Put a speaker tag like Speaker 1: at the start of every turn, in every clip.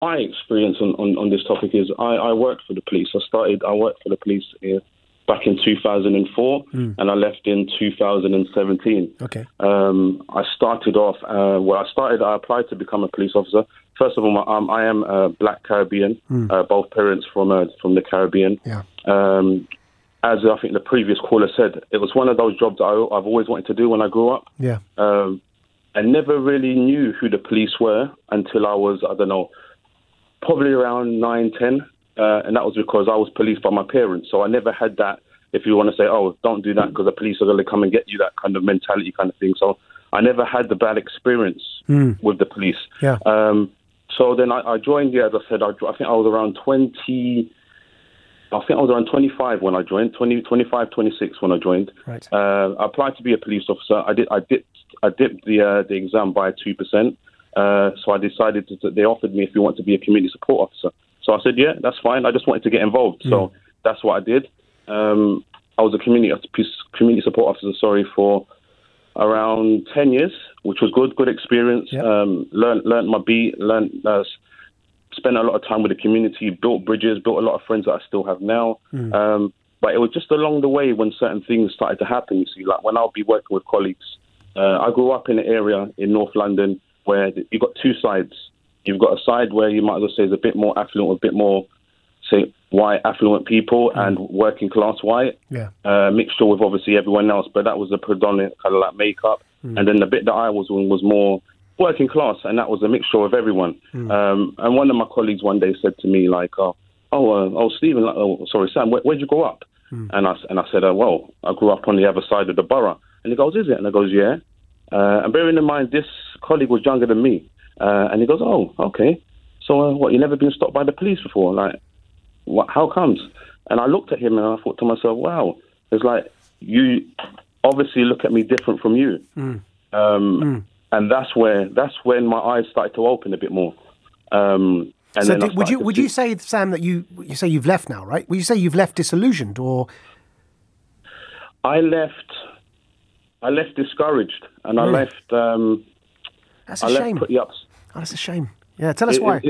Speaker 1: my experience on this topic is I worked for the police. I worked for the police back in 2004, and I left in 2017.
Speaker 2: Okay.
Speaker 1: I started off, I applied to become a police officer. First of all, I am Black Caribbean, both parents from the Caribbean.
Speaker 2: Yeah.
Speaker 1: As I think the previous caller said, it was one of those jobs that I've always wanted to do when I grew up.
Speaker 2: Yeah.
Speaker 1: I never really knew who the police were until I was, I don't know, probably around 9, 10. And that was because I was policed by my parents. So I never had that, if you want to say, oh, don't do that because the police are going to come and get you, that kind of mentality kind of thing. So I never had the bad experience with the police.
Speaker 2: Yeah.
Speaker 1: So then I joined, as I said, I think I was around 25 when I joined, 25, 26 when I joined.
Speaker 2: Right.
Speaker 1: I applied to be a police officer. I dipped the exam by 2%. So I decided they offered me if you want to be a community support officer. So I said, yeah, that's fine. I just wanted to get involved. So that's what I did. I was a community support officer, for around 10 years, which was good experience.
Speaker 2: Yep.
Speaker 1: Learned my beat, spent a lot of time with the community, built bridges, built a lot of friends that I still have now. But it was just along the way when certain things started to happen. You see, like when I'll be working with colleagues, I grew up in an area in North London where you've got two sides. You've got a side where you might as well say is a bit more affluent, a bit more, say, white affluent people and working class white. Yeah. Mixture with obviously everyone else, but that was the predominant kind of like makeup. And then the bit that I was in was more working class, and that was a mixture of everyone. And one of my colleagues one day said to me, like, Stephen, Sam, where'd you grow up? And I said, well, I grew up on the other side of the borough. And he goes, is it? And I goes, yeah. And bearing in mind, this colleague was younger than me. And he goes, oh, okay. So what, you never been stopped by the police before? Like, what? How comes? And I looked at him and I thought to myself, wow, it's like, you obviously look at me different from you. And that's when my eyes started to open a bit more. And
Speaker 2: so would you say, Sam, that you say you've left now, right? Would you say you've left disillusioned, or?
Speaker 1: I left discouraged, and
Speaker 2: really?
Speaker 1: I left.
Speaker 2: That's a shame.
Speaker 1: Pretty ups.
Speaker 2: Oh, that's a shame. Yeah, tell us why.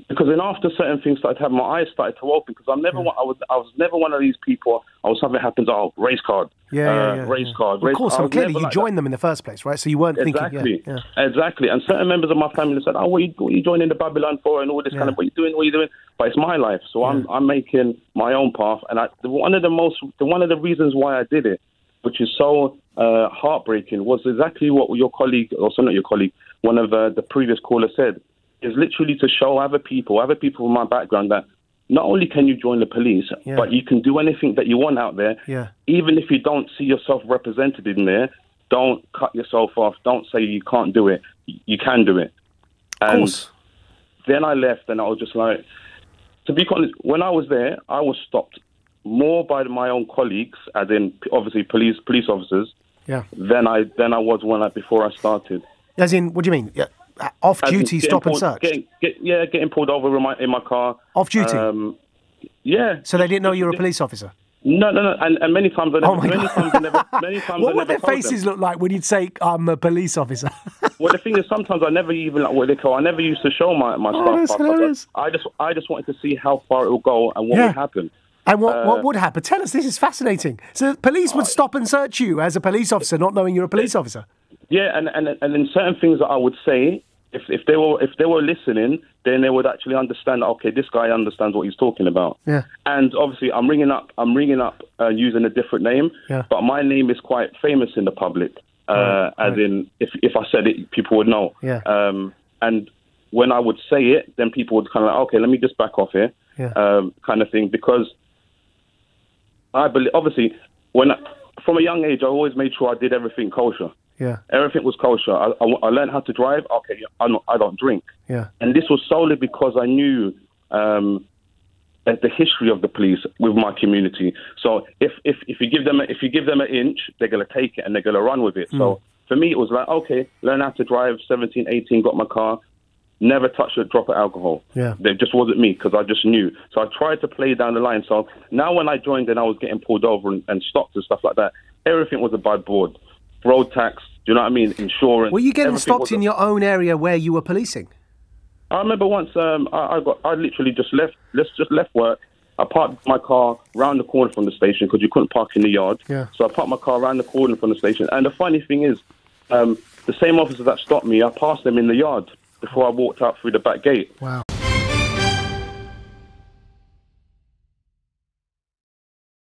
Speaker 1: Because then after certain things started to happen, my eyes started to open. Because I was never one of these people. Something happens. Oh, race card. Race card.
Speaker 2: Of course, clearly you joined them in the first place, right? So you weren't
Speaker 1: thinking.
Speaker 2: Yeah.
Speaker 1: Exactly. And certain members of my family said, "Oh, what are you joining the Babylon for?" And all this kind of, what are you doing? But it's my life, so I'm making my own path. And one of the reasons why I did it, which is so heartbreaking, was exactly what your colleague, also not your colleague, one of the previous callers said. Is literally to show other people from my background that not only can you join the police, but you can do anything that you want out there. Yeah. Even if you don't see yourself represented in there, don't cut yourself off. Don't say you can't do it. You can do it. And then I left, and I was just like, to be honest, when I was there, I was stopped more by my own colleagues, as in obviously police officers, than I was before I started.
Speaker 2: As in, what do you mean? Yeah. Off-duty stop and search?
Speaker 1: Getting pulled over in my car.
Speaker 2: Off-duty? So they didn't know you were a police officer?
Speaker 1: No. And many times I never...
Speaker 2: What would their faces look like when you'd say, I'm a police officer?
Speaker 1: Well, the thing is, sometimes I never even, I never used to show my stuff.
Speaker 2: Hilarious.
Speaker 1: I just wanted to see how far it will go and what would happen.
Speaker 2: And what would happen? Tell us, this is fascinating. So police would stop and search you as a police officer, not knowing you're a police officer? Yeah,
Speaker 1: and then certain things that I would say, if they were listening, then they would actually understand. Okay, this guy understands what he's talking about. Yeah. And obviously, I'm ringing up using a different name. Yeah. But my name is quite famous in the public. In if I said it, people would know. Yeah. And when I would say it, then people would kind of like, okay, let me just back off here. Yeah. Kind of thing, because I believe, obviously, from a young age, I always made sure I did everything kosher. Yeah. Everything was kosher. I learned how to drive. Okay, I don't drink. Yeah. And this was solely because I knew the history of the police with my community. So if you give them an inch, they're gonna take it and they're gonna run with it. So for me, it was like, okay, learn how to drive. 17, 18, got my car. Never touched a drop of alcohol. Yeah. It just wasn't me, because I just knew. So I tried to play down the line. So now when I joined and I was getting pulled over and stopped and stuff like that, everything was above board. Road tax, you know what I mean? Insurance.
Speaker 2: Were you getting
Speaker 1: everything
Speaker 2: stopped in your own area where you were policing?
Speaker 1: I remember once I literally just left work. I parked my car round the corner from the station because you couldn't park in the yard.
Speaker 2: Yeah.
Speaker 1: So I parked my car round the corner from the station. And the funny thing is, the same officer that stopped me, I passed them in the yard before I walked out through the back gate.
Speaker 2: Wow.